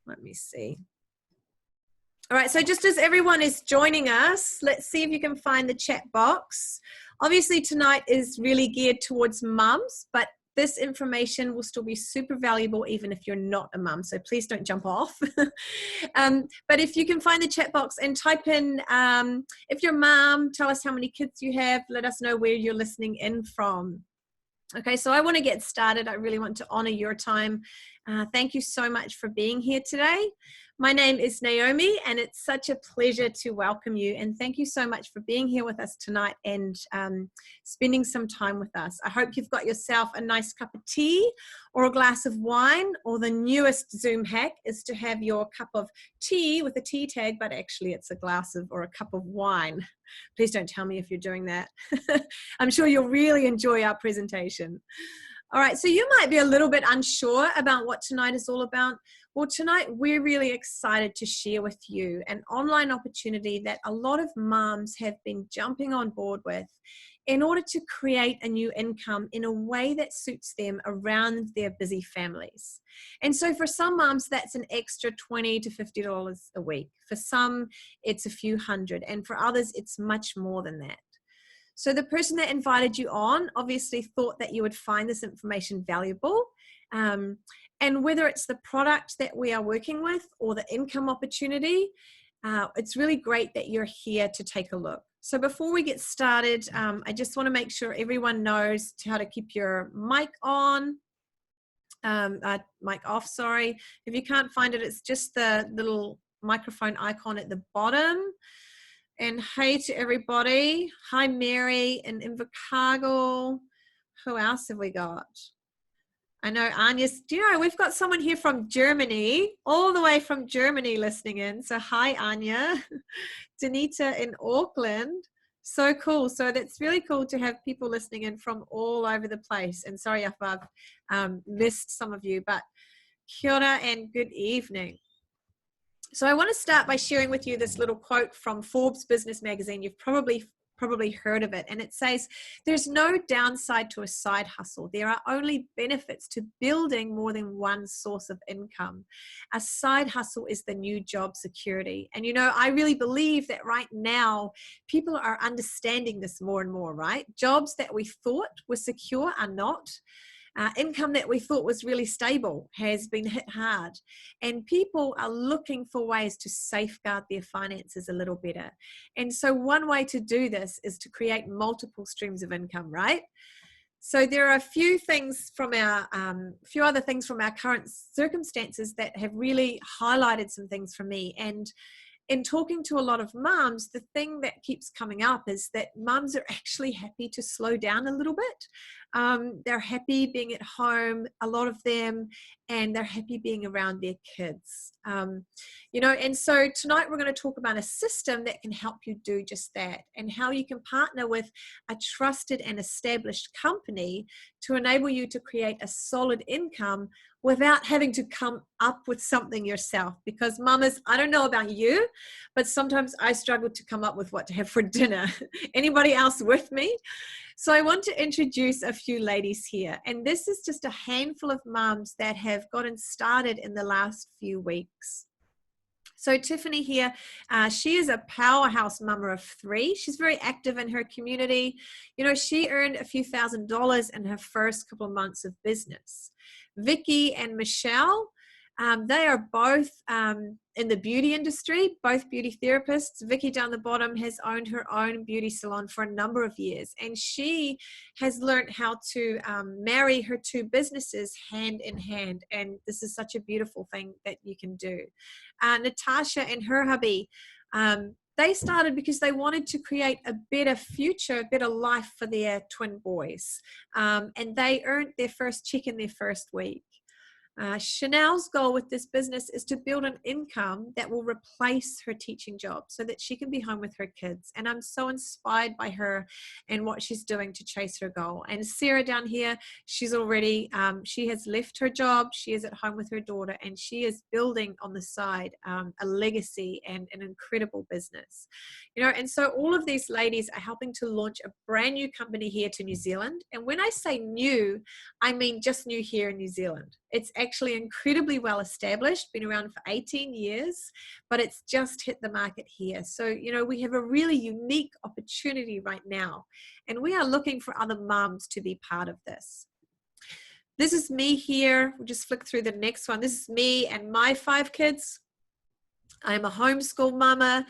Let me see. All right, so just as everyone is joining us, let's see if you can find the chat box. Obviously, tonight is really geared towards mums, but this information will still be super valuable even if you're not a mum, so please don't jump off. But if you can find the chat box and type in, if you're a mum, tell us how many kids you have, let us know where you're listening in from. Okay, so I want to get started. I really want to honor your time. Thank you so much for being here today. My name is Naomi, and it's such a pleasure to welcome you. And thank you so much for being here with us tonight and spending some time with us. I hope you've got yourself a nice cup of tea or a glass of wine, or the newest Zoom hack is to have your cup of tea with a tea tag, but actually it's a glass of or a cup of wine. Please don't tell me if you're doing that. I'm sure you'll really enjoy our presentation. All right, so you might be a little bit unsure about what tonight is all about. Well, tonight we're really excited to share with you an online opportunity that a lot of moms have been jumping on board with in order to create a new income in a way that suits them around their busy families. And so for some moms, that's an extra $20 to $50 a week. For some, it's a few hundred, and for others, it's much more than that. So the person that invited you on obviously thought that you would find this information valuable. And whether it's the product that we are working with or the income opportunity, it's really great that you're here to take a look. So before we get started, I just want to make sure everyone knows how to keep your mic on, mic off, sorry. If you can't find it, it's just the little microphone icon at the bottom. And hey to everybody. Hi, Mary and Invercargill. Who else have we got? I know Anya's, do you know, we've got someone here from Germany, all the way from Germany listening in. So hi, Anya. Danita in Auckland. So cool. So that's really cool to have people listening in from all over the place. And sorry if I've missed some of you, but kia ora and good evening. So I want to start by sharing with you this little quote from Forbes Business Magazine. You've probably heard of it. And it says, there's no downside to a side hustle. There are only benefits to building more than one source of income. A side hustle is the new job security. And, you know, I really believe that right now, people are understanding this more and more, right? Jobs that we thought were secure are not. Income that we thought was really stable has been hit hard, and people are looking for ways to safeguard their finances a little better. And so one way to do this is to create multiple streams of income, right? So there are a few things from our, few other things from our current circumstances that have really highlighted some things for me. And in talking to a lot of mums, the thing that keeps coming up is that mums are actually happy to slow down a little bit. They're happy being at home, a lot of them, and they're happy being around their kids. You know, and so tonight we're going to talk about a system that can help you do just that, and how you can partner with a trusted and established company to enable you to create a solid income without having to come up with something yourself. Because mamas, I don't know about you, but sometimes I struggle to come up with what to have for dinner. Anybody else with me? So I want to introduce a few ladies here. And this is just a handful of mums that have gotten started in the last few weeks. So Tiffany here, she is a powerhouse mama of 3. She's very active in her community. You know, she earned a few $1,000s in her first couple of months of business. Vicky and Michelle, they are both in the beauty industry, both beauty therapists. Vicky down the bottom has owned her own beauty salon for a number of years, and she has learned how to marry her 2 businesses hand in hand. And this is such a beautiful thing that you can do. Natasha and her hubby, they started because they wanted to create a better future, a better life for their twin boys. And they earned their first check in their first week. Chanel's goal with this business is to build an income that will replace her teaching job so that she can be home with her kids. And I'm so inspired by her and what she's doing to chase her goal. And Sarah down here, she's already, she has left her job. She is at home with her daughter, and she is building on the side a legacy and an incredible business. You know, and so all of these ladies are helping to launch a brand new company here to New Zealand. And when I say new, I mean just new here in New Zealand. It's actually actually incredibly well established, been around for 18 years, but it's just hit the market here. So, you know, we have a really unique opportunity right now, and we are looking for other moms to be part of this. This is me here. We'll just flick through the next one. This is me and my 5 kids. I'm a homeschool mama.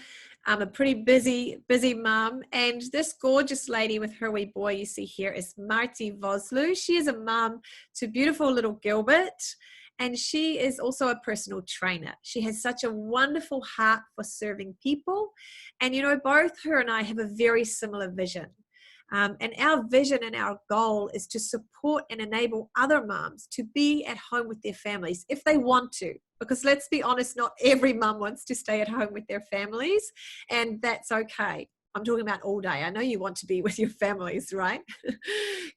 I'm a pretty busy mom. And this gorgeous lady with her wee boy you see here is Marty Vosloo. She is a mom to beautiful little Gilbert. And she is also a personal trainer. She has such a wonderful heart for serving people. And, you know, both her and I have a very similar vision. And our vision and our goal is to support and enable other moms to be at home with their families if they want to. Because let's be honest, not every mum wants to stay at home with their families, and that's okay. I'm talking about all day. I know you want to be with your families, right?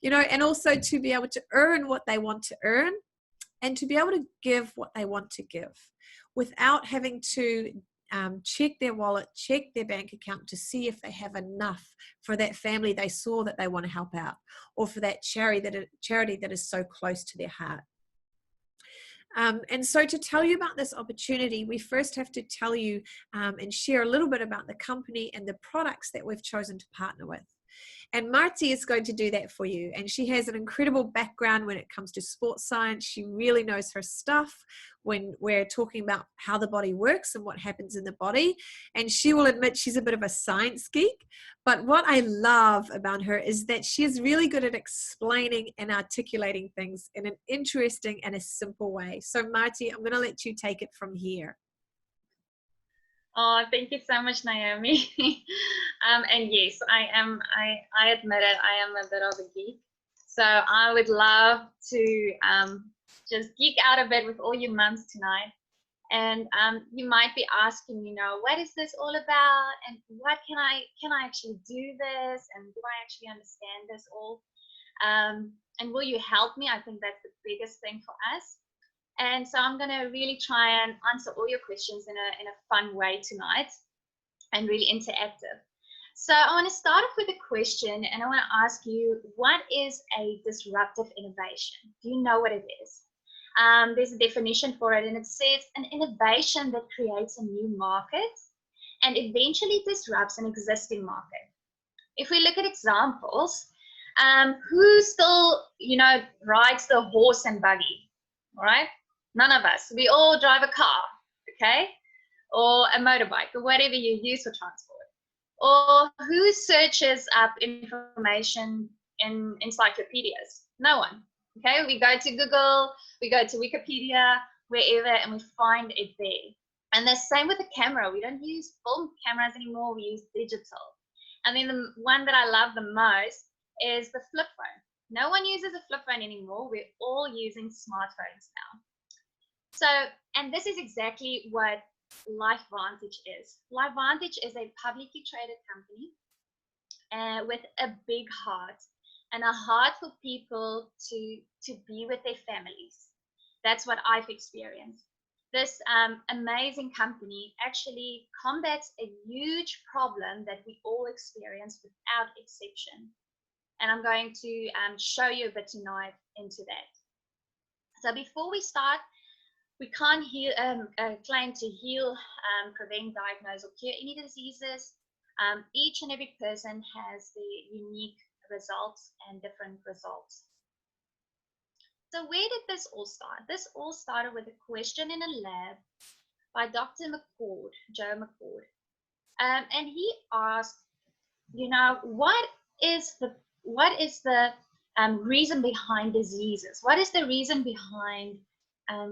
You know, and also to be able to earn what they want to earn and to be able to give what they want to give without having to check their wallet, check their bank account to see if they have enough for that family they saw that they want to help out, or for that charity that is so close to their heart. And so to tell you about this opportunity, we first have to tell you and share a little bit about the company and the products that we've chosen to partner with. And Marty is going to do that for you. And she has an incredible background when it comes to sports science. She really knows her stuff when we're talking about how the body works and what happens in the body. And she will admit she's a bit of a science geek. But what I love about her is that she is really good at explaining and articulating things in an interesting and a simple way. So Marty, I'm going to let you take it from here. Oh, thank you so much, Naomi. And yes, I admit it, I am a bit of a geek. So I would love to just geek out a bit with all you mums tonight. And you might be asking, you know, what is this all about? And what can I actually do this? And do I actually understand this all? And will you help me? I think that's the biggest thing for us. And so I'm going to really try and answer all your questions in a fun way tonight and really interactive. So I want to start off with a question, and I want to ask you, what is a disruptive innovation? Do you know what it is? There's a definition for it, and it says an innovation that creates a new market and eventually disrupts an existing market. If we look at examples, who still, you know, rides the horse and buggy? All right. None of us. We all drive a car, okay? Or a motorbike, or whatever you use for transport. Or who searches up information in encyclopedias? No one, okay? We go to Google, we go to Wikipedia, wherever, and we find it there. And the same with the camera. We don't use film cameras anymore, we use digital. And then the one that I love the most is the flip phone. No one uses a flip phone anymore. We're all using smartphones now. So, and this is exactly what LifeVantage is. LifeVantage is a publicly traded company with a big heart, and a heart for people to be with their families. That's what I've experienced. This amazing company actually combats a huge problem that we all experience without exception. And I'm going to show you a bit tonight into that. So before we start, we can't claim to heal, prevent, diagnose, or cure any diseases. Each and every person has their unique results and different results. So where did this all start? This all started with a question in a lab by Dr. McCord, Joe McCord. And he asked, you know, what is the reason behind diseases? What is the reason behind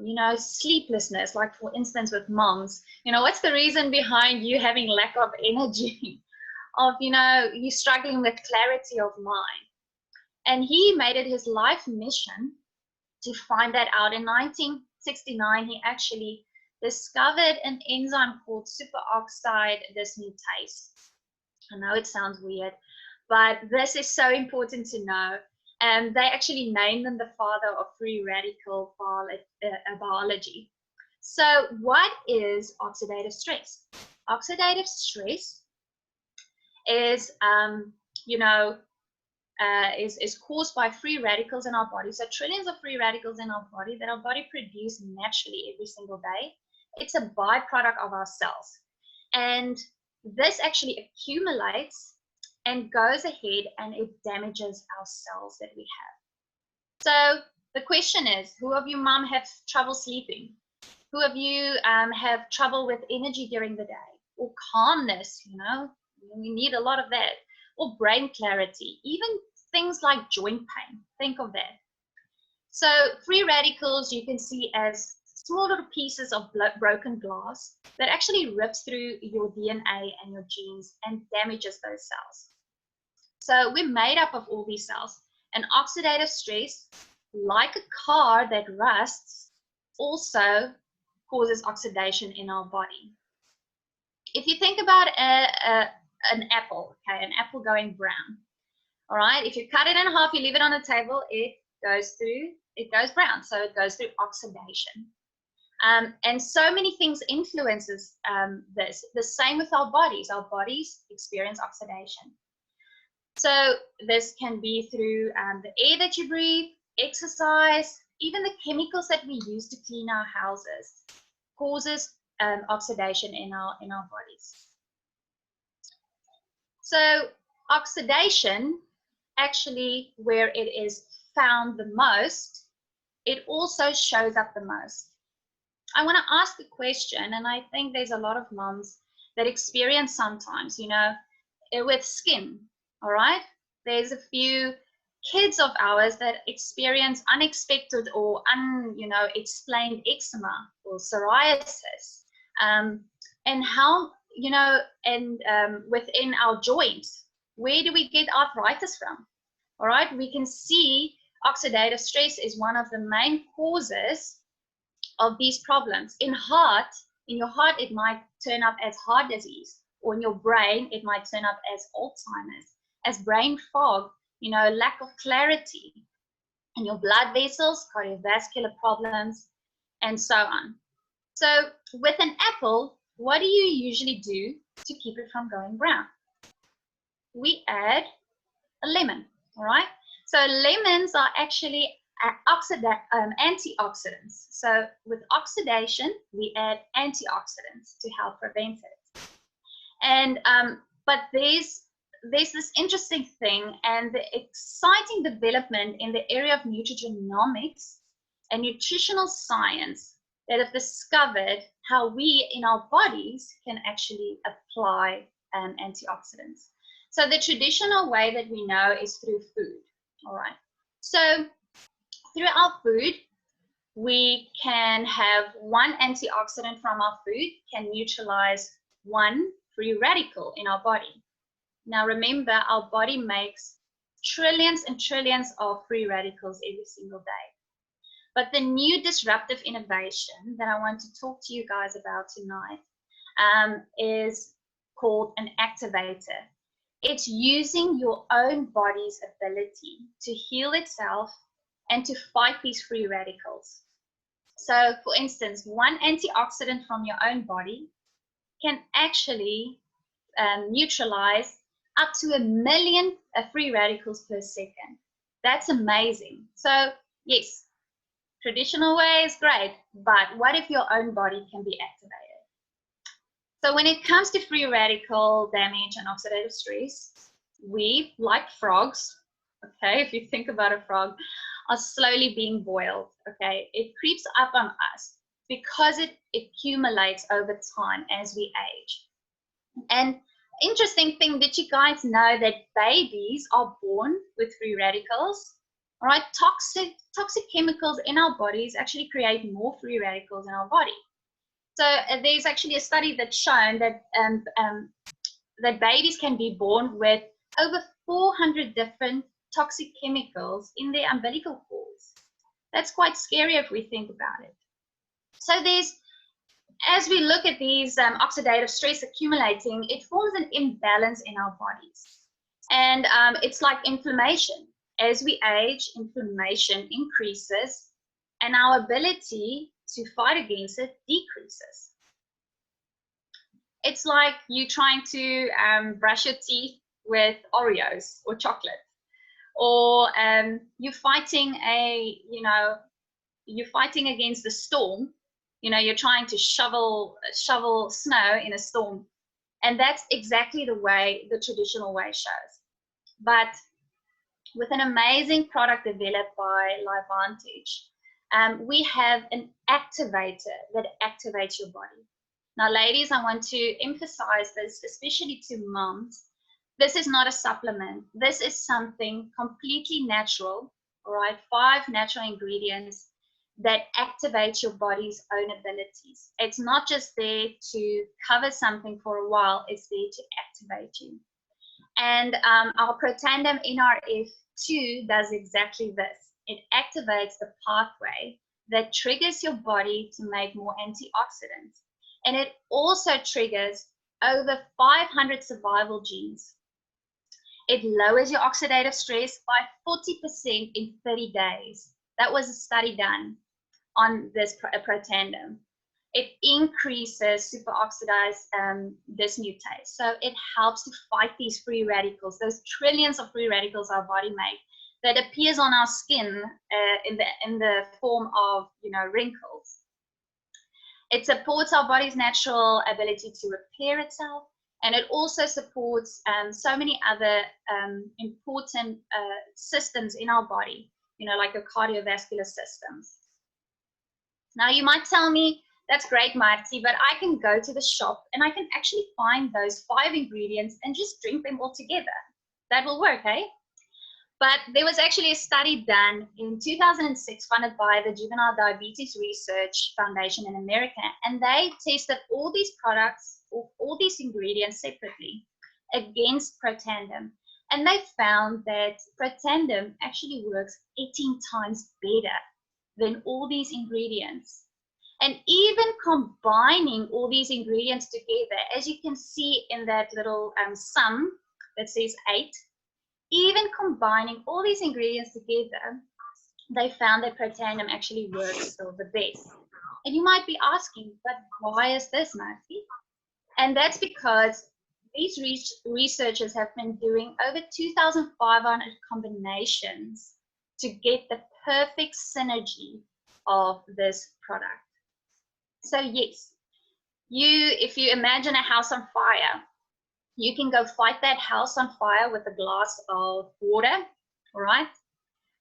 you know, sleeplessness, like for instance with moms, you know, what's the reason behind you having lack of energy, of, you know, you struggling with clarity of mind? And he made it his life mission to find that out. In 1969, he actually discovered an enzyme called superoxide dismutase. I know it sounds weird, but this is so important to know. And they actually named him the father of free radical biology. So what is oxidative stress? Oxidative stress is, you know, is caused by free radicals in our body. So trillions of free radicals in our body that our body produces naturally every single day. It's a byproduct of our cells. And this actually accumulates and goes ahead and it damages our cells that we have. So the question is, who of you mom have trouble sleeping? Who of you have trouble with energy during the day? Or calmness, you know, we need a lot of that. Or brain clarity, even things like joint pain. Think of that. So free radicals you can see as small little pieces of broken glass that actually rips through your DNA and your genes and damages those cells. So we're made up of all these cells. And oxidative stress, like a car that rusts, also causes oxidation in our body. If you think about an apple, okay, an apple going brown, all right, if you cut it in half, you leave it on the table, it goes brown, so it goes through oxidation. And so many things influences this. The same with our bodies. Our bodies experience oxidation. So this can be through the air that you breathe, exercise, even the chemicals that we use to clean our houses causes oxidation in our bodies. So oxidation, actually where it is found the most, it also shows up the most. I want to ask a question, and I think there's a lot of moms that experience sometimes, you know, with skin, all right? There's a few kids of ours that experience unexpected or explained eczema or psoriasis, and how, you know, and within our joints, where do we get arthritis from? All right, we can see oxidative stress is one of the main causes of these problems. In your heart, it might turn up as heart disease, or in your brain, it might turn up as Alzheimer's, as brain fog, you know, lack of clarity, in your blood vessels, cardiovascular problems, and so on. So with an apple, what do you usually do to keep it from going brown? We add a lemon, all right? So lemons are actually antioxidants. So with oxidation, we add antioxidants to help prevent it. And but there's this interesting thing and the exciting development in the area of nutrigenomics and nutritional science that have discovered how we in our bodies can actually apply antioxidants. So the traditional way that we know is through food, all right? So through our food, we can have one antioxidant from our food can neutralize one free radical in our body. Now remember, our body makes trillions and trillions of free radicals every single day. But the new disruptive innovation that I want to talk to you guys about tonight is called an activator. It's using your own body's ability to heal itself and to fight these free radicals. So, for instance, one antioxidant from your own body can actually neutralize up to 1 million free radicals per second. That's amazing. So, yes, traditional way is great, but what if your own body can be activated? So when it comes to free radical damage and oxidative stress, we, like frogs, okay, if you think about a frog, are slowly being boiled, okay? It creeps up on us because it accumulates over time as we age. And interesting thing, did you guys know that babies are born with free radicals? All right, toxic chemicals in our bodies actually create more free radicals in our body. So there's actually a study that's shown that that babies can be born with over 400 different toxic chemicals in their umbilical cords. That's quite scary if we think about it. So as we look at these oxidative stress accumulating, it forms an imbalance in our bodies. And it's like inflammation. As we age, inflammation increases and our ability to fight against it decreases. It's like you trying to brush your teeth with Oreos or chocolate. or you're fighting you're fighting against the storm. You're trying to shovel snow in a storm, and that's exactly the way the traditional way shows. But with an amazing product developed by LiveVantage, we have an activator that activates your body. Now, ladies, I want to emphasize this, especially to moms. This is not a supplement. This is something completely natural, all right? 5 natural ingredients that activate your body's own abilities. It's not just there to cover something for a while, it's there to activate you. And our Protandem NRF2 does exactly this. It activates the pathway that triggers your body to make more antioxidants. And it also triggers over 500 survival genes. It lowers your oxidative stress by 40% in 30 days. That was a study done on this Protandem. It increases superoxidized dismutase. So it helps to fight these free radicals, those trillions of free radicals our body makes that appears on our skin in the form of wrinkles. It supports our body's natural ability to repair itself, and it also supports so many other important systems in our body, like the cardiovascular systems. Now, you might tell me, that's great, Marty, but I can go to the shop and I can actually find those 5 ingredients and just drink them all together. That will work, eh? But there was actually a study done in 2006 funded by the Juvenile Diabetes Research Foundation in America, and they tested all these products, all these ingredients separately against Protandem. And they found that Protandem actually works 18 times better than all these ingredients. And even combining all these ingredients together, as you can see in that little sum that says 8, even combining all these ingredients together, they found that Protandem actually works still the best. And you might be asking, but why is this, Marty? And that's because these researchers have been doing over 2,500 combinations to get the perfect synergy of this product. So yes, if you imagine a house on fire, you can go fight that house on fire with a glass of water, all right?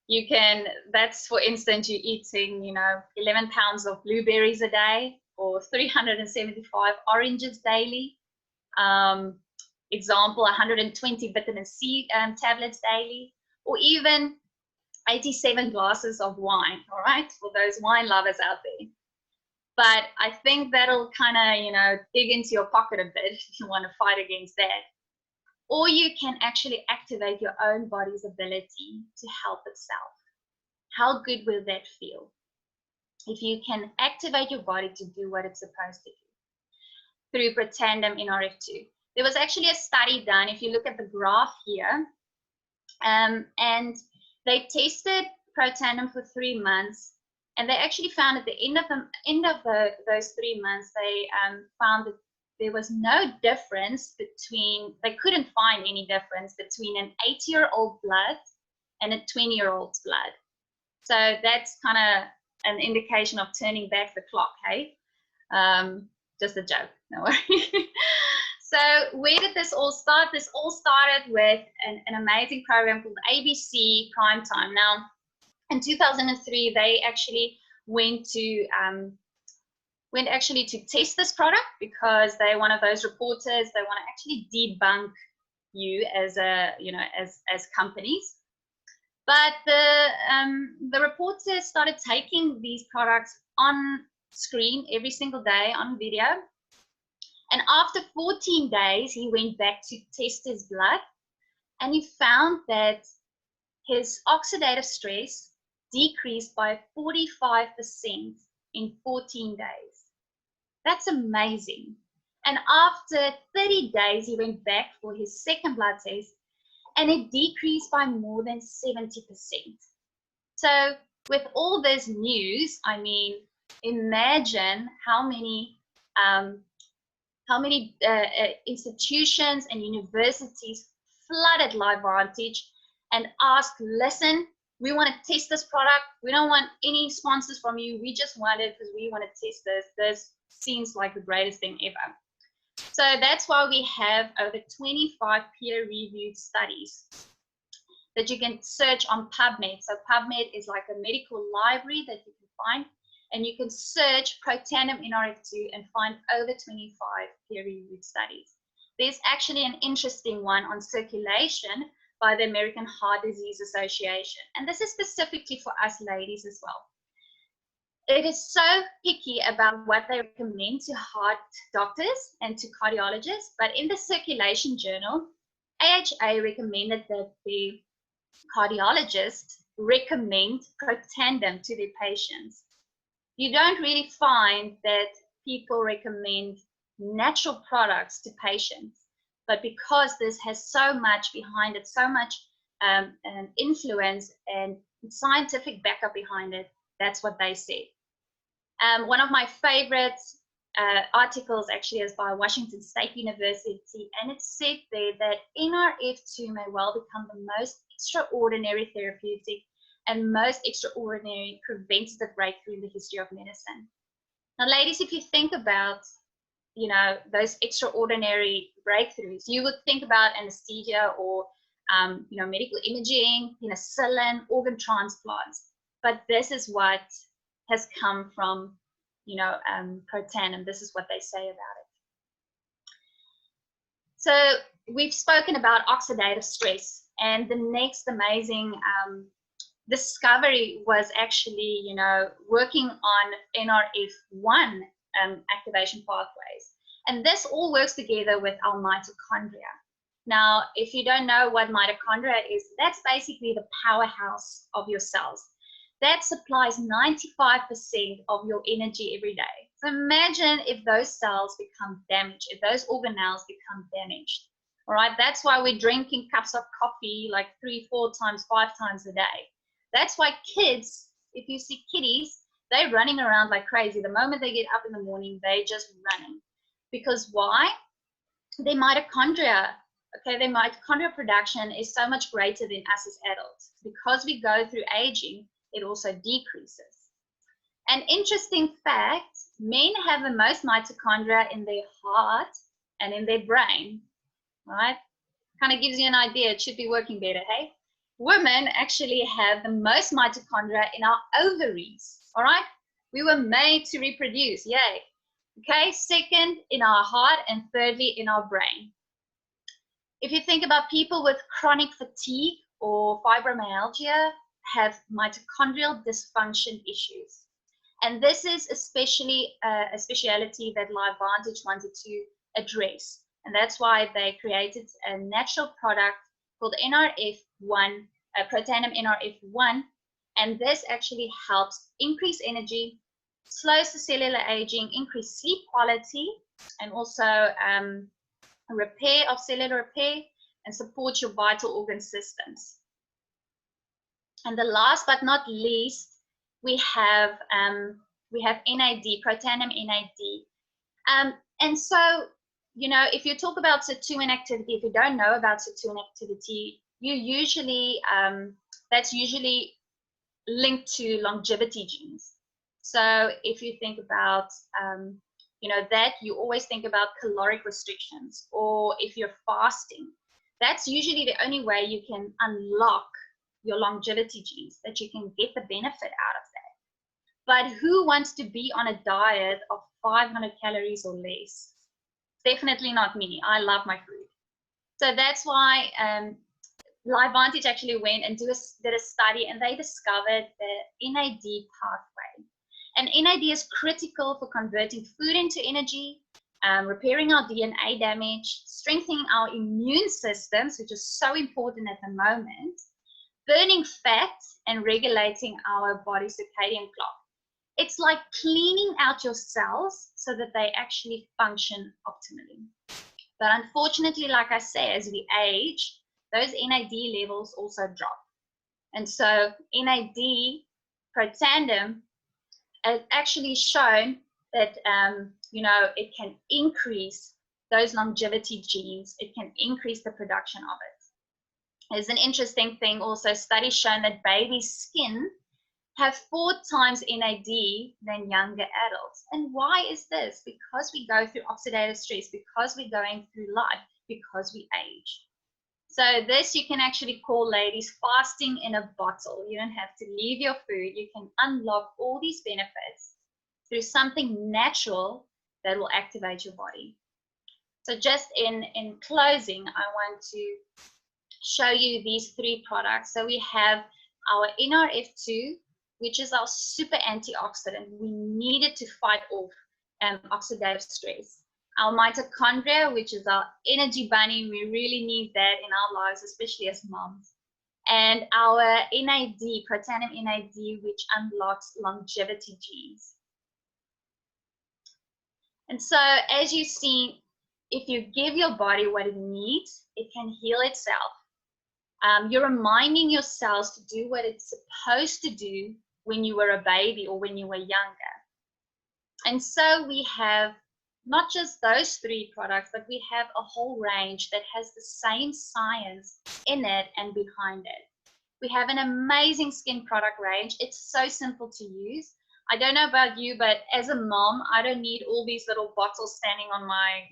You can, that's for instance, you're eating, 11 pounds of blueberries a day or 375 oranges daily. Example, 120 vitamin C tablets daily, or even 87 glasses of wine, all right? For those wine lovers out there. But I think that'll kind of, dig into your pocket a bit if you want to fight against that. Or you can actually activate your own body's ability to help itself. How good will that feel? If you can activate your body to do what it's supposed to do through Protandem NRF2. There was actually a study done, if you look at the graph here, and they tested Protandem for 3 months. And they actually found at the end of those 3 months, they found that there was no difference they couldn't find any difference between an 80-year-old blood and a 20-year-old's blood. So that's kind of an indication of turning back the clock, hey? Just a joke, no worries. So where did this all start? This all started with an amazing program called ABC Primetime. Now, in 2003, they actually went to test this product because they're one of those reporters. They want to actually debunk you as as companies. But the reporters started taking these products on screen every single day on video. And after 14 days, he went back to test his blood, and he found that his oxidative stress decreased by 45% in 14 days. That's amazing. And after 30 days, he went back for his second blood test, and it decreased by more than 70%. So with all this news, I mean, imagine how many institutions and universities flooded LiveVantage and ask, listen, we want to test this product. We don't want any sponsors from you. We just want it because we want to test this. This seems like the greatest thing ever. So that's why we have over 25 peer-reviewed studies that you can search on PubMed. So PubMed is like a medical library that you can find, and you can search Protandim NRF2 and find over 25 peer-reviewed studies. There's actually an interesting one on circulation by the American Heart Disease Association, and this is specifically for us ladies as well. It is so picky about what they recommend to heart doctors and to cardiologists, but in the circulation journal, AHA recommended that the cardiologists recommend Protandim to their patients. You don't really find that people recommend natural products to patients, but because this has so much behind it, so much influence and scientific backup behind it, that's what they said. One of my favorite articles actually is by Washington State University, and it said there that NRF2 may well become the most extraordinary therapeutic and most extraordinary preventative breakthrough in the history of medicine. Now, ladies, if you think about, you know, those extraordinary breakthroughs, you would think about anesthesia or, you know, medical imaging, penicillin, organ transplants. But this is what has come from, you know, Protandim. This is what they say about it. So we've spoken about oxidative stress, and the next amazing discovery was actually, you know, working on NRF1 activation pathways. And this all works together with our mitochondria. Now, if you don't know what mitochondria is, that's basically the powerhouse of your cells. That supplies 95% of your energy every day. So imagine if those cells become damaged, if those organelles become damaged. All right, that's why we're drinking cups of coffee like 3, 4 times, 5 times a day. That's why kids, if you see kiddies, they're running around like crazy. The moment they get up in the morning, they're just running. Because why? Their mitochondria, okay, their mitochondrial production is so much greater than us as adults. Because we go through aging, it also decreases. An interesting fact, men have the most mitochondria in their heart and in their brain, right? Kind of gives you an idea. It should be working better, hey? Women actually have the most mitochondria in our ovaries, all right? We were made to reproduce, yay. Okay, second in our heart, and thirdly in our brain. If you think about people with chronic fatigue or fibromyalgia, have mitochondrial dysfunction issues. And this is especially a speciality that LiveVantage wanted to address. And that's why they created a natural product called NRF1, Protandim NRF1. And this actually helps increase energy, slows the cellular aging, increase sleep quality, and also repair of cellular repair, and supports your vital organ systems. And the last but not least, we have NAD, Protandim NAD. And so, you know, if you talk about sirtuin activity, if you don't know about sirtuin activity, you usually, that's usually linked to longevity genes. So if you think about, you know, that, you always think about caloric restrictions, or if you're fasting, that's usually the only way you can unlock your longevity genes, that you can get the benefit out of that. But who wants to be on a diet of 500 calories or less? Definitely not me. I love my food. So that's why LiveVantage actually went and did a study, and they discovered the NAD pathway. And NAD is critical for converting food into energy, repairing our DNA damage, strengthening our immune systems, which is so important at the moment, burning fat, and regulating our body circadian clock. It's like cleaning out your cells so that they actually function optimally. But unfortunately, like I say, as we age, those NAD levels also drop. And so NAD, Protandim, has actually shown that, you know, it can increase those longevity genes. It can increase the production of it. There's an interesting thing also, studies shown that babies' skin have 4 times NAD than younger adults. And why is this? Because we go through oxidative stress, because we're going through life, because we age. So this you can actually call, ladies, fasting in a bottle. You don't have to leave your food. You can unlock all these benefits through something natural that will activate your body. So just in closing, I want to show you these 3 products. So we have our NRF2, which is our super antioxidant. We need it to fight off oxidative stress. Our mitochondria, which is our energy bunny. We really need that in our lives, especially as moms. And our NAD, protanium NAD, which unlocks longevity genes. And so as you see, if you give your body what it needs, it can heal itself. You're reminding your cells to do what it's supposed to do when you were a baby or when you were younger. And so we have not just those 3 products, but we have a whole range that has the same science in it and behind it. We have an amazing skin product range. It's so simple to use. I don't know about you, but as a mom, I don't need all these little bottles standing on my,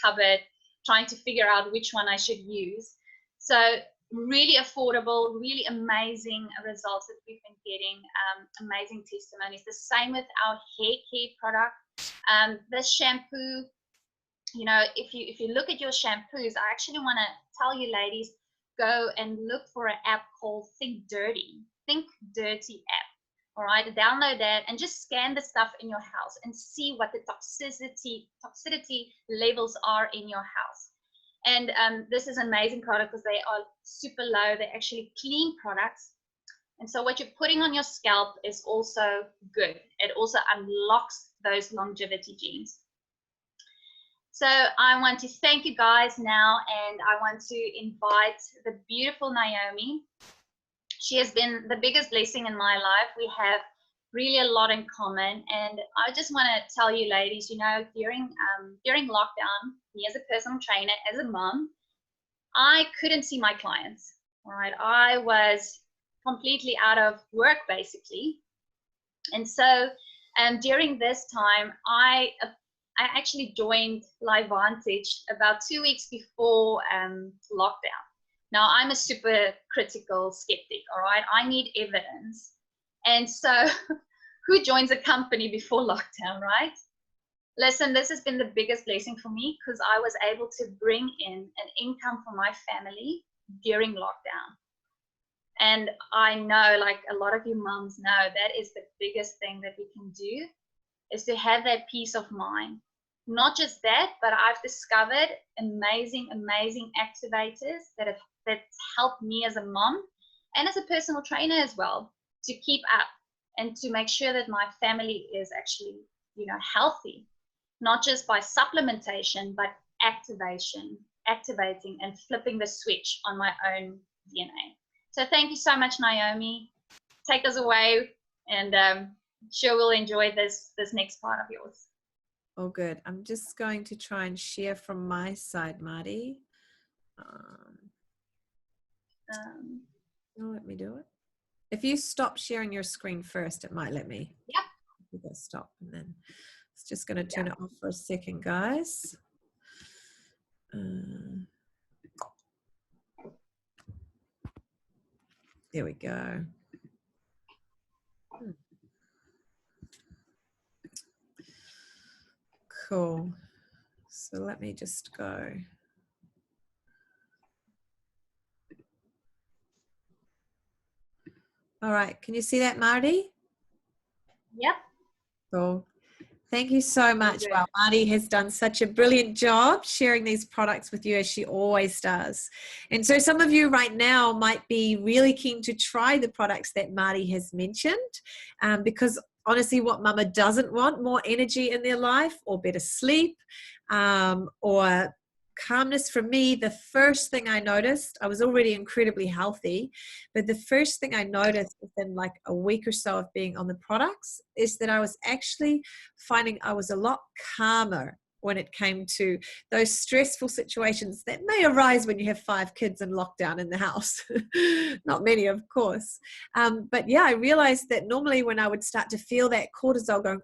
cupboard, trying to figure out which one I should use. So really affordable, really amazing results that we've been getting, amazing testimonies. The same with our hair care product. The shampoo, if you look at your shampoos, I actually want to tell you, ladies, go and look for an app called Think Dirty app. All right, download that and just scan the stuff in your house and see what the toxicity levels are in your house. And this is an amazing product because they are super low. They're actually clean products. And so what you're putting on your scalp is also good. It also unlocks those longevity genes. So I want to thank you guys now, and I want to invite the beautiful Naomi. She has been the biggest blessing in my life. We have really a lot in common, and I just want to tell you, ladies, during lockdown, me as a personal trainer, as a mom, I couldn't see my clients. All right, I was completely out of work basically, and so during this time, I actually joined LiveVantage about 2 weeks before lockdown. Now, I'm a super critical skeptic, all right? I need evidence. And so who joins a company before lockdown, right? Listen, this has been the biggest blessing for me because I was able to bring in an income for my family during lockdown. And I know, like a lot of you moms know, that is the biggest thing that we can do, is to have that peace of mind. Not just that, but I've discovered amazing activators that's helped me as a mom and as a personal trainer as well, to keep up and to make sure that my family is actually, healthy, not just by supplementation, but activating and flipping the switch on my own DNA. So thank you so much, Naomi. Take us away, and sure we'll enjoy this next part of yours. Oh, good. I'm just going to try and share from my side, Marty. Let me do it. If you stop sharing your screen first, it might let me. Yep. You go stop, and then it's just going to turn it off for a second, guys. There we go. Cool. So let me just go. All right. Can you see that, Marty? Yep. Cool. Thank you so much. Wow, Marty has done such a brilliant job sharing these products with you, as she always does. And so some of you right now might be really keen to try the products that Marty has mentioned, because honestly, what mama doesn't want, more energy in their life or better sleep, or calmness. For me, the first thing I noticed, I was already incredibly healthy, but the first thing I noticed within like a week or so of being on the products is that I was actually finding I was a lot calmer when it came to those stressful situations that may arise when you have 5 kids in lockdown in the house. Not many, of course. But yeah, I realized that normally when I would start to feel that cortisol going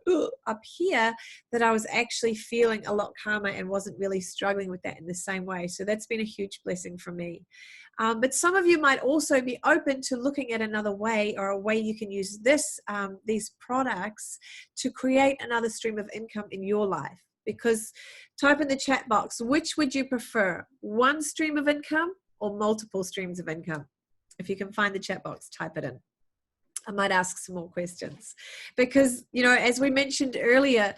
up here, that I was actually feeling a lot calmer and wasn't really struggling with that in the same way. So that's been a huge blessing for me. But some of you might also be open to looking at another way, or a way you can use these products to create another stream of income in your life. Because type in the chat box, which would you prefer? One stream of income or multiple streams of income? If you can find the chat box, type it in. I might ask some more questions. Because, you know, as we mentioned earlier,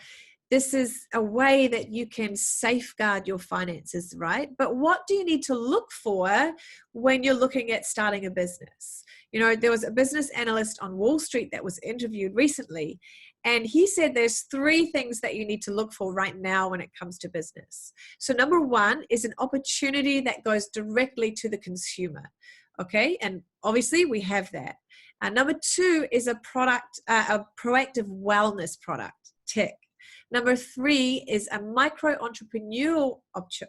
this is a way that you can safeguard your finances, right? But what do you need to look for when you're looking at starting a business? You know, there was a business analyst on Wall Street that was interviewed recently, and he said there's 3 things that you need to look for right now when it comes to business. So number 1 is an opportunity that goes directly to the consumer. Okay, and obviously we have that. Number 2 is a proactive wellness product. Tick. Number 3 is a micro entrepreneurial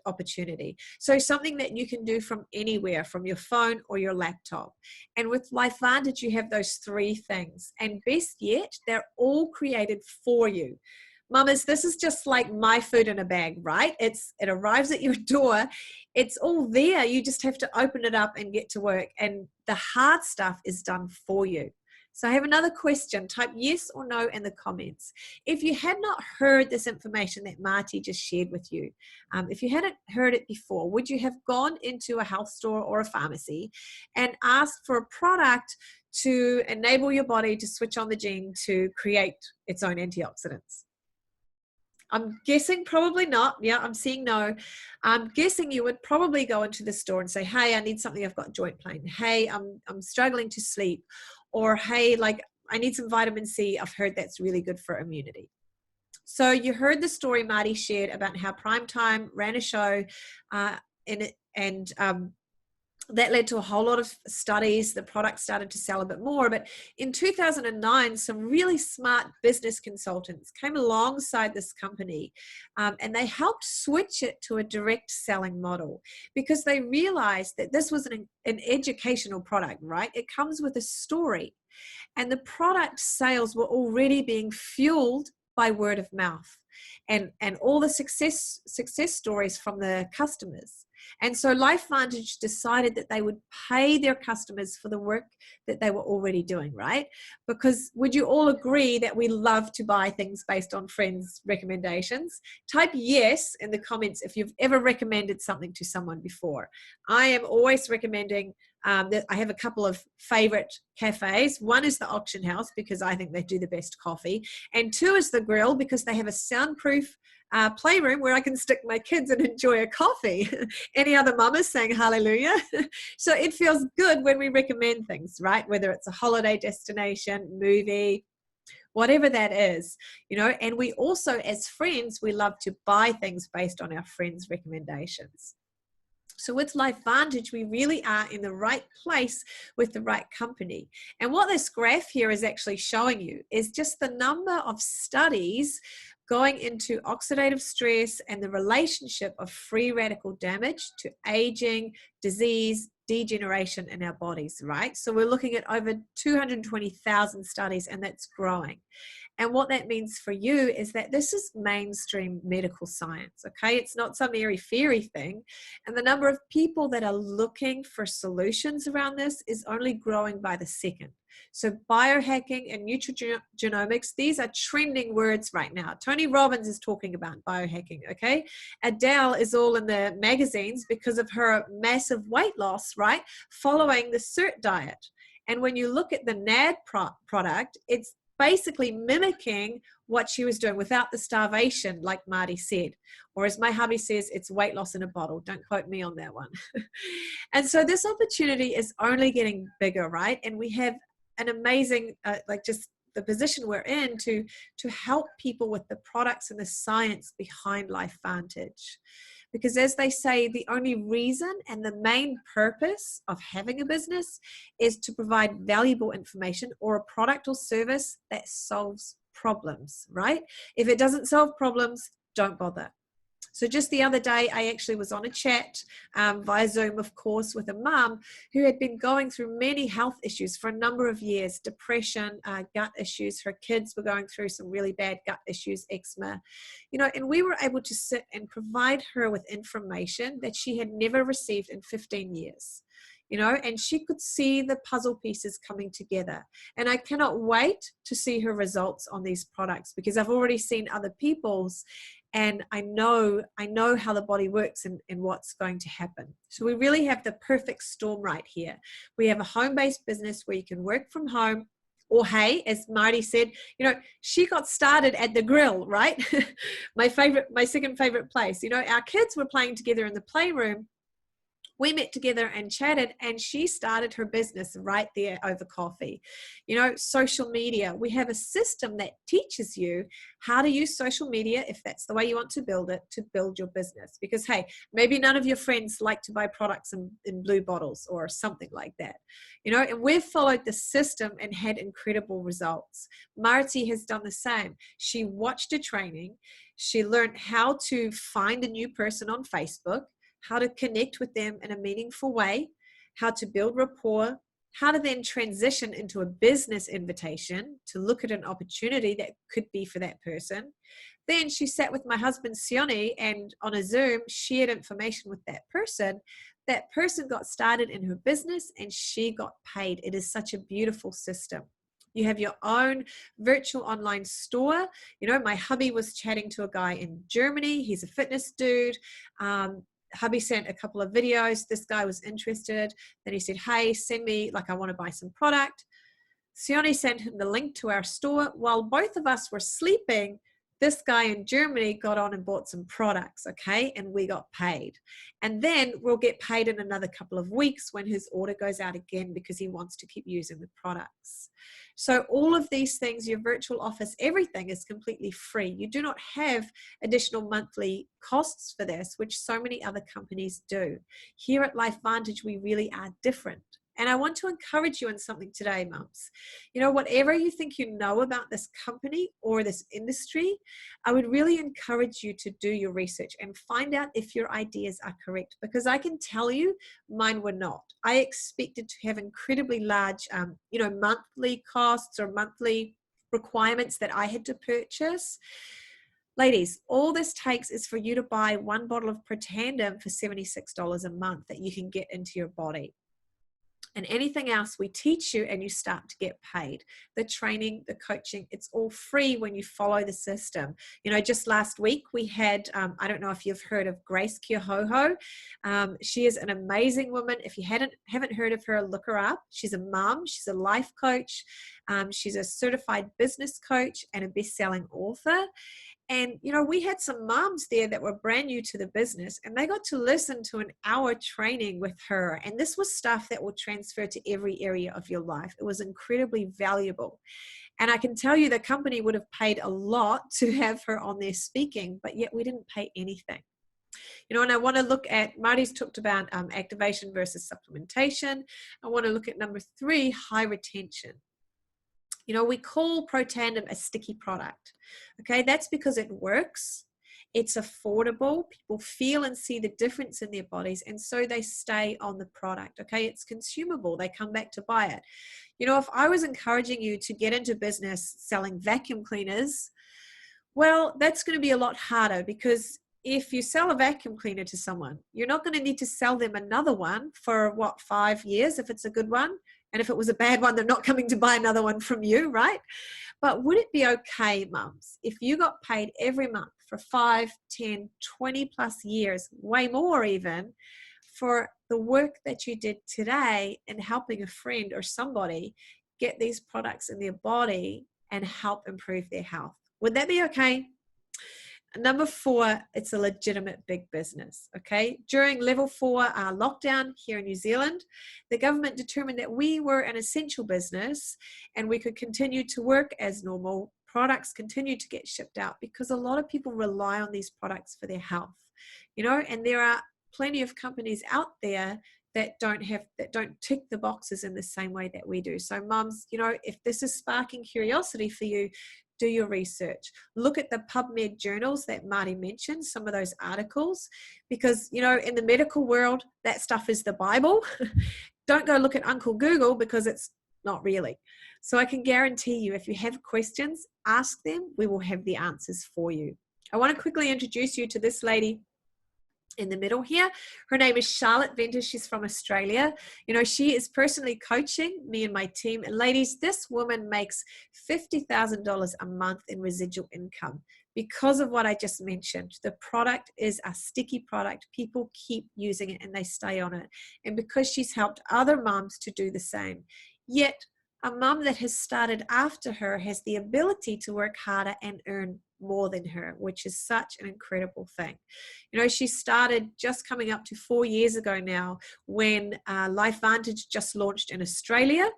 opportunity. So something that you can do from anywhere, from your phone or your laptop. And with LifeVantage, you have those 3 things. And best yet, they're all created for you. Mamas, this is just like my food in a bag, right? It arrives at your door. It's all there. You just have to open it up and get to work. And the hard stuff is done for you. So I have another question. Type yes or no in the comments. If you had not heard this information that Marty just shared with you, if you hadn't heard it before, would you have gone into a health store or a pharmacy and asked for a product to enable your body to switch on the gene to create its own antioxidants? I'm guessing probably not. Yeah, I'm seeing no. I'm guessing you would probably go into the store and say, hey, I need something, I've got joint pain. Hey, I'm struggling to sleep. Or, hey, like, I need some vitamin C. I've heard that's really good for immunity. So you heard the story Marty shared about how Primetime ran a show and that led to a whole lot of studies. The product started to sell a bit more. But in 2009, some really smart business consultants came alongside this company and they helped switch it to a direct selling model, because they realized that this was an educational product, right? It comes with a story. And the product sales were already being fueled by word of mouth and all the success stories from the customers. And so LifeVantage decided that they would pay their customers for the work that they were already doing, right? Because would you all agree that we love to buy things based on friends' recommendations? Type yes in the comments if you've ever recommended something to someone before. I am always recommending I have a couple of favorite cafes. One is the Auction House, because I think they do the best coffee. And 2 is the Grill, because they have a soundproof playroom where I can stick my kids and enjoy a coffee. Any other mamas saying hallelujah? So it feels good when we recommend things, right? Whether it's a holiday destination, movie, whatever that is, you know. And we also, as friends, we love to buy things based on our friends' recommendations. So with LifeVantage, we really are in the right place with the right company. And what this graph here is actually showing you is just the number of studies going into oxidative stress and the relationship of free radical damage to aging, disease, degeneration in our bodies, right? So we're looking at over 220,000 studies, and that's growing. And what that means for you is that this is mainstream medical science, okay? It's not some airy-fairy thing. And the number of people that are looking for solutions around this is only growing by the second. So biohacking and nutrigenomics, these are trending words right now. Tony Robbins is talking about biohacking, okay? Adele is all in the magazines because of her massive weight loss, right? Following the CERT diet. And when you look at the NAD product, it's basically mimicking what she was doing without the starvation, like Marty said. Or as my hubby says, it's weight loss in a bottle. Don't quote me on that one. And so this opportunity is only getting bigger, right? And we have an amazing, just the position we're in to help people with the products and the science behind LifeVantage. Because as they say, the only reason and the main purpose of having a business is to provide valuable information or a product or service that solves problems, right? If it doesn't solve problems, don't bother. So just the other day, I actually was on a chat via Zoom, of course, with a mum who had been going through many health issues for a number of years, depression, gut issues. Her kids were going through some really bad gut issues, eczema, and we were able to sit and provide her with information that she had never received in 15 years. And she could see the puzzle pieces coming together. And I cannot wait to see her results on these products, because I've already seen other people's, and I know how the body works and what's going to happen. So we really have the perfect storm right here. We have a home-based business where you can work from home, or hey, as Marty said, she got started at the grill, right? My second favorite place. Our kids were playing together in the playroom. We met together and chatted, and she started her business right there over coffee. Social media, we have a system that teaches you how to use social media, if that's the way you want to build it, to build your business. Because hey, maybe none of your friends like to buy products in blue bottles or something like that. And we've followed the system and had incredible results. Marty has done the same. She watched a training. She learned how to find a new person on Facebook, how to connect with them in a meaningful way, how to build rapport, how to then transition into a business invitation to look at an opportunity that could be for that person. Then she sat with my husband, Sione, and on a Zoom, shared information with that person. That person got started in her business and she got paid. It is such a beautiful system. You have your own virtual online store. My hubby was chatting to a guy in Germany. He's a fitness dude. Hubby sent a couple of videos. This guy was interested. Then he said, hey, send me, I want to buy some product. Sione sent him the link to our store. While both of us were sleeping, this guy in Germany got on and bought some products, okay? And we got paid. And then we'll get paid in another couple of weeks when his order goes out again, because he wants to keep using the products. So all of these things, your virtual office, everything is completely free. You do not have additional monthly costs for this, which so many other companies do. Here at LifeVantage, we really are different. And I want to encourage you in something today, mums. Whatever you think you know about this company or this industry, I would really encourage you to do your research and find out if your ideas are correct, because I can tell you mine were not. I expected to have incredibly large, monthly costs or monthly requirements that I had to purchase. Ladies, all this takes is for you to buy one bottle of Protandim for $76 a month that you can get into your body. And anything else we teach you, and you start to get paid. The training, the coaching, it's all free when you follow the system. Just last week we had, I don't know if you've heard of Grace Kiohoho. She is an amazing woman. If you haven't heard of her, look her up. She's a mom. She's a life coach. She's a certified business coach and a best-selling author. And, we had some moms there that were brand new to the business, and they got to listen to an hour training with her. And this was stuff that will transfer to every area of your life. It was incredibly valuable. And I can tell you the company would have paid a lot to have her on there speaking, but yet we didn't pay anything. And I want to look at, Marty's talked about activation versus supplementation. I want to look at number 3, high retention. We call Protandim a sticky product. Okay, that's because it works. It's affordable. People feel and see the difference in their bodies, and so they stay on the product. Okay, it's consumable. They come back to buy it. If I was encouraging you to get into business selling vacuum cleaners, well, that's going to be a lot harder, because if you sell a vacuum cleaner to someone, you're not going to need to sell them another one for 5 years if it's a good one. And if it was a bad one, they're not coming to buy another one from you, right? But would it be okay, mums, if you got paid every month for 5, 10, 20 plus years, way more even, for the work that you did today in helping a friend or somebody get these products in their body and help improve their health? Would that be okay? Number 4, it's a legitimate big business, okay? During level 4 lockdown here in New Zealand, the government determined that we were an essential business and we could continue to work as normal. Products continue to get shipped out because a lot of people rely on these products for their health, and there are plenty of companies out there that don't tick the boxes in the same way that we do. So mums, if this is sparking curiosity for you, do your research. Look at the PubMed journals that Marty mentioned, some of those articles, because, you know, in the medical world, that stuff is the Bible. Don't go look at Uncle Google, because it's not really. So I can guarantee you, if you have questions, ask them. We will have the answers for you. I want to quickly introduce you to this lady in the middle here. Her name is Charlotte Venter. She's from Australia. You know, she is personally coaching me and my team. And ladies, this woman makes $50,000 a month in residual income because of what I just mentioned. The product is a sticky product. People keep using it and they stay on it. And because she's helped other moms to do the same. Yet a mom that has started after her has the ability to work harder and earn more than her, which is such an incredible thing. You know, she started just coming up to 4 years ago now, when LifeVantage just launched in Australia.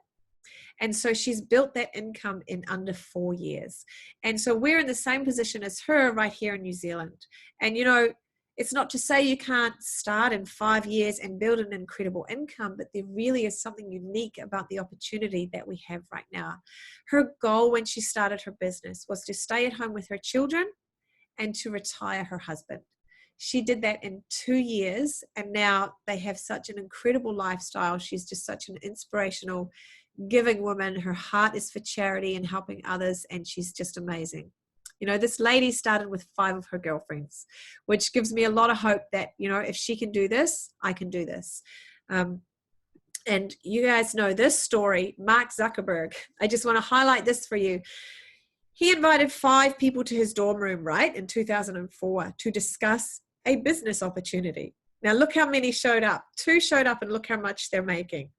And so she's built that income in under 4 years. And so we're in the same position as her right here in New Zealand. And, you know, it's not to say you can't start in 5 years and build an incredible income, but there really is something unique about the opportunity that we have right now. Her goal when she started her business was to stay at home with her children and to retire her husband. She did that in 2 years, and now they have such an incredible lifestyle. She's just such an inspirational, giving woman. Her heart is for charity and helping others, and she's just amazing. You know, this lady started with 5 of her girlfriends, which gives me a lot of hope that, you know, if she can do this, I can do this. And you guys know this story, Mark Zuckerberg. I just want to highlight this for you. He invited 5 people to his dorm room, right, in 2004 to discuss a business opportunity. Now, look how many showed up. 2 showed up, and look how much they're making.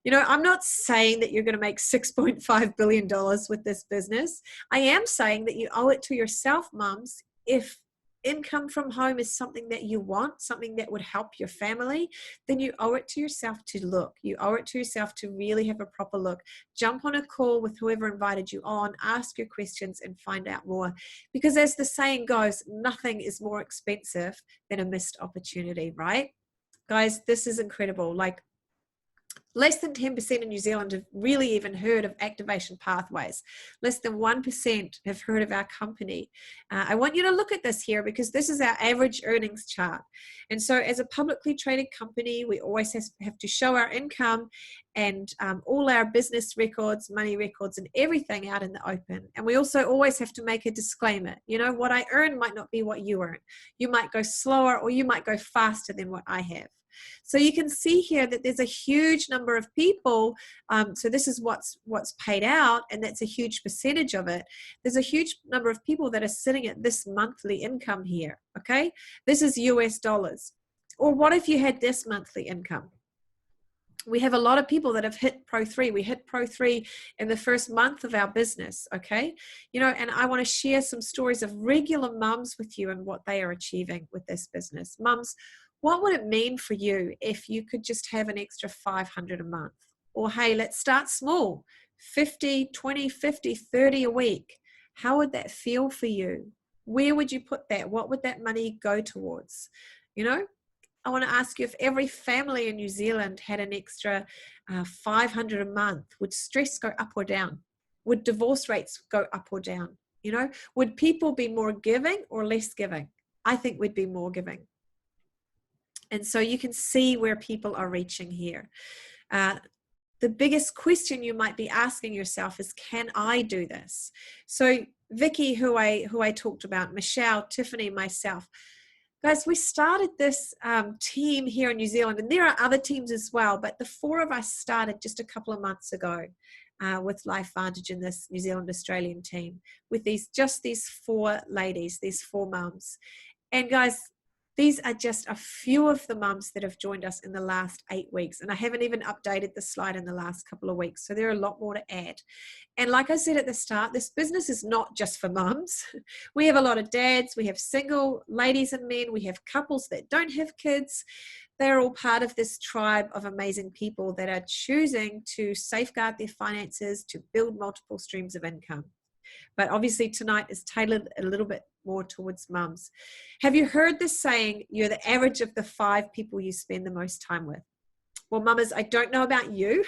You know, I'm not saying that you're going to make $6.5 billion with this business. I am saying that you owe it to yourself, mums. If income from home is something that you want, something that would help your family, then you owe it to yourself to look. You owe it to yourself to really have a proper look. Jump on a call with whoever invited you on, ask your questions and find out more. Because as the saying goes, nothing is more expensive than a missed opportunity, right? Guys, this is incredible. Like, less than 10% in New Zealand have really even heard of Activation Pathways. Less than 1% have heard of our company. I want you to look at this here, because this is our average earnings chart. And so as a publicly traded company, we always have to show our income and all our business records, money records, and everything out in the open. And we also always have to make a disclaimer. You know, what I earn might not be what you earn. You might go slower, or you might go faster than what I have. So you can see here that there's a huge number of people. So this is what's paid out, and that's a huge percentage of it. There's a huge number of people that are sitting at this monthly income here. Okay, this is US dollars. Or what if you had this monthly income? We have a lot of people that have hit Pro 3. We hit Pro 3 in the first month of our business, okay? You know, and I want to share some stories of regular mums with you and what they are achieving with this business. Mums, what would it mean for you if you could just have an extra $500 a month? Or hey, let's start small, 50, 20, 50, 30 a week. How would that feel for you? Where would you put that? What would that money go towards? You know, I want to ask you, if every family in New Zealand had an extra $500 a month, would stress go up or down? Would divorce rates go up or down? You know, would people be more giving or less giving? I think we'd be more giving. And so you can see where people are reaching here. The biggest question you might be asking yourself is, can I do this? So Vicky, who I talked about, Michelle, Tiffany, myself, guys, we started this team here in New Zealand, and there are other teams as well, but the 4 of us started just a couple of months ago with LifeVantage in this New Zealand Australian team, with these 4 ladies, these 4 mums. And guys, these are just a few of the mums that have joined us in the last 8 weeks. And I haven't even updated the slide in the last couple of weeks. So there are a lot more to add. And like I said at the start, this business is not just for mums. We have a lot of dads. We have single ladies and men. We have couples that don't have kids. They're all part of this tribe of amazing people that are choosing to safeguard their finances, to build multiple streams of income. But obviously tonight is tailored a little bit more towards mums. Have you heard this saying, you're the average of the 5 people you spend the most time with? Well, mamas, I don't know about you,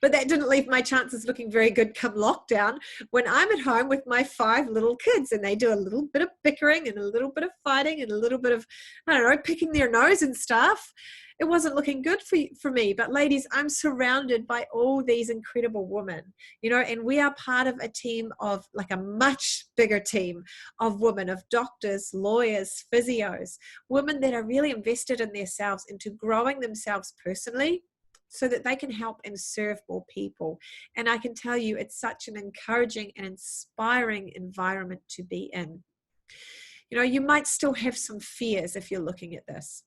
but that didn't leave my chances looking very good come lockdown when I'm at home with my 5 little kids and they do a little bit of bickering and a little bit of fighting and a little bit of, I don't know, picking their nose and stuff. It wasn't looking good for me. But ladies, I'm surrounded by all these incredible women, and we are part of a team of, like, a much bigger team of women, of doctors, lawyers, physios, women that are really invested in themselves, into growing themselves personally so that they can help and serve more people. And I can tell you, it's such an encouraging and inspiring environment to be in. You might still have some fears if you're looking at this.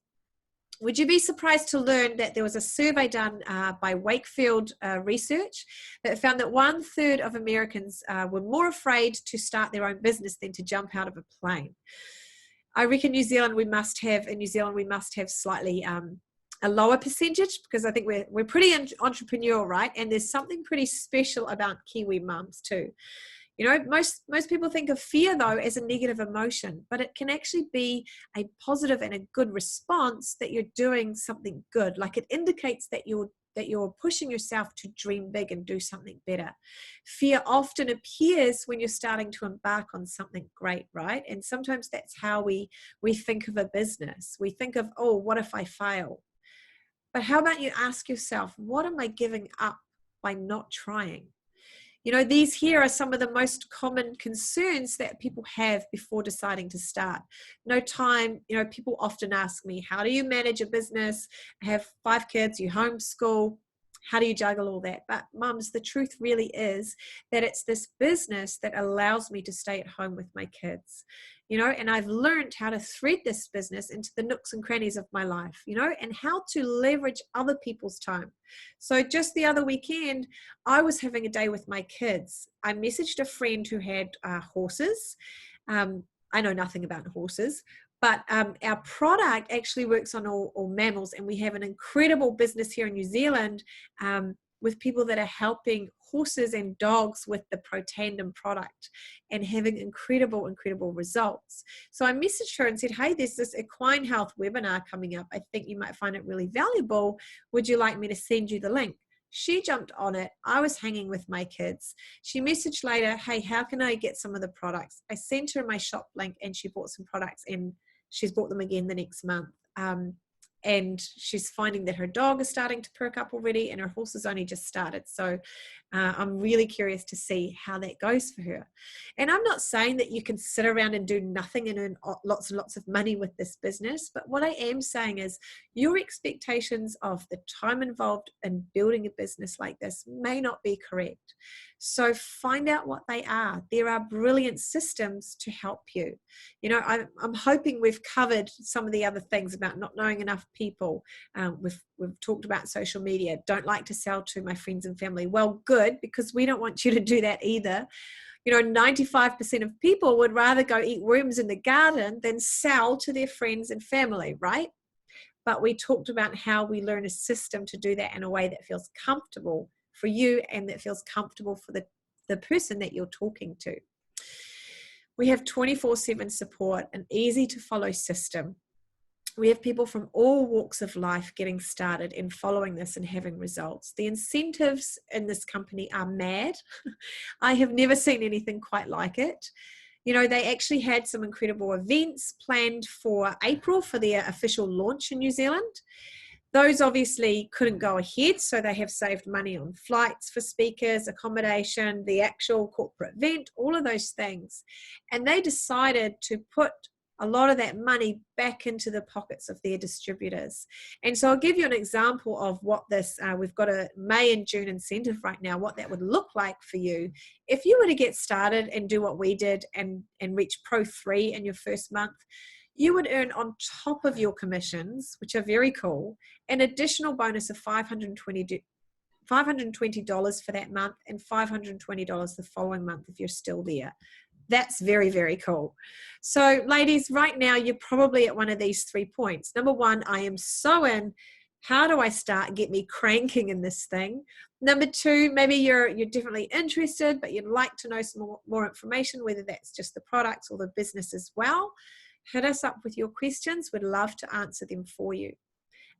Would you be surprised to learn that there was a survey done by Wakefield Research that found that 1/3 of Americans were more afraid to start their own business than to jump out of a plane? I reckon in New Zealand we must have slightly a lower percentage, because I think we're pretty entrepreneurial, right? And there's something pretty special about Kiwi mums too. Most people think of fear, though, as a negative emotion, but it can actually be a positive and a good response that you're doing something good. Like, it indicates that you're pushing yourself to dream big and do something better. Fear often appears when you're starting to embark on something great, right? And sometimes that's how we think of a business. We think of, oh, what if I fail? But how about you ask yourself, what am I giving up by not trying? These here are some of the most common concerns that people have before deciding to start. No time. People often ask me, how do you manage a business? I have 5 kids, you homeschool. How do you juggle all that? But mums, the truth really is that it's this business that allows me to stay at home with my kids. And I've learned how to thread this business into the nooks and crannies of my life, and how to leverage other people's time. So just the other weekend, I was having a day with my kids. I messaged a friend who had horses. I know nothing about horses, but our product actually works on all mammals, and we have an incredible business here in New Zealand with people that are helping horses and dogs with the Protandem product and having incredible results. So I messaged her and said, hey, there's this equine health webinar coming up. I think you might find it really valuable. Would you like me to send you the link? She jumped on it. I was hanging with my kids. She messaged later, hey, how can I get some of the products? I sent her my shop link and she bought some products, and she's bought them again the next month. And she's finding that her dog is starting to perk up already, and her horse has only just started. So I'm really curious to see how that goes for her. And I'm not saying that you can sit around and do nothing and earn lots and lots of money with this business, but what I am saying is your expectations of the time involved in building a business like this may not be correct. So find out what they are. There are brilliant systems to help you. I'm hoping we've covered some of the other things about not knowing enough people. We've talked about social media. Don't like to sell to my friends and family. Well, good, because we don't want you to do that either. 95% of people would rather go eat worms in the garden than sell to their friends and family, right? But we talked about how we learn a system to do that in a way that feels comfortable for you and that feels comfortable for the person that you're talking to. We have 24/7 support, an easy to follow system. We have people from all walks of life getting started and following this and having results. The incentives in this company are mad. I have never seen anything quite like it. They actually had some incredible events planned for April for their official launch in New Zealand. Those obviously couldn't go ahead, so they have saved money on flights for speakers, accommodation, the actual corporate event, all of those things. And they decided to put a lot of that money back into the pockets of their distributors. And so I'll give you an example of what this, we've got a May and June incentive right now, what that would look like for you. If you were to get started and do what we did and reach Pro 3 in your first month, you would earn on top of your commissions, which are very cool, an additional bonus of $520 for that month and $520 the following month if you're still there. That's very, very cool. So ladies, right now, you're probably at one of these 3 points. Number one, I am so in. How do I start? Get me cranking in this thing. Number two, maybe you're definitely interested, but you'd like to know some more information, whether that's just the products or the business as well. Hit us up with your questions. We'd love to answer them for you.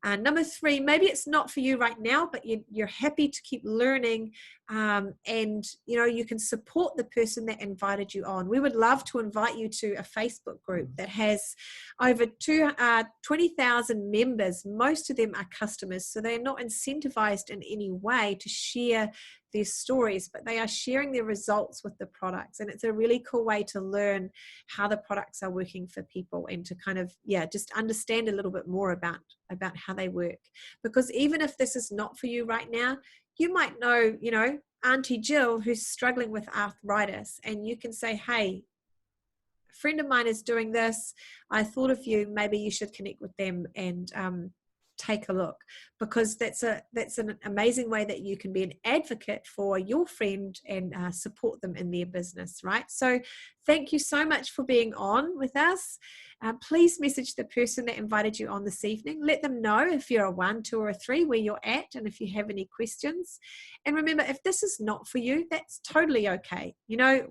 Number 3, maybe it's not for you right now, but you're happy to keep learning, and you can support the person that invited you on. We would love to invite you to a Facebook group that has over 20,000 members. Most of them are customers, so they're not incentivized in any way to share their stories, but they are sharing their results with the products. And it's a really cool way to learn how the products are working for people, and to kind of, just understand a little bit more about how they work. Because even if this is not for you right now, you might know, Auntie Jill, who's struggling with arthritis, and you can say, hey, a friend of mine is doing this. I thought of you. Maybe you should connect with them and take a look, because that's an amazing way that you can be an advocate for your friend and support them in their business, right? So thank you so much for being on with us. Please message the person that invited you on this evening. Let them know if you're a 1, 2, or a 3 where you're at, and if you have any questions. And remember, if this is not for you, that's totally okay.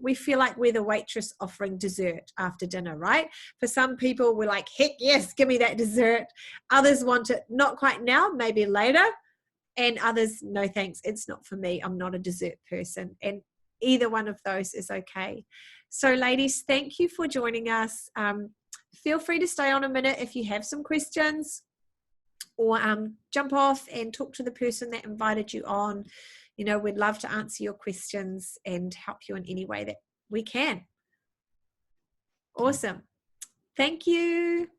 We feel like we're the waitress offering dessert after dinner, right? For some people, we're like, heck yes, give me that dessert. Others want it not quite now, maybe later. And others, no thanks, it's not for me. I'm not a dessert person. And either one of those is okay. So ladies, thank you for joining us. Feel free to stay on a minute if you have some questions, or jump off and talk to the person that invited you on. We'd love to answer your questions and help you in any way that we can. Awesome. Thank you.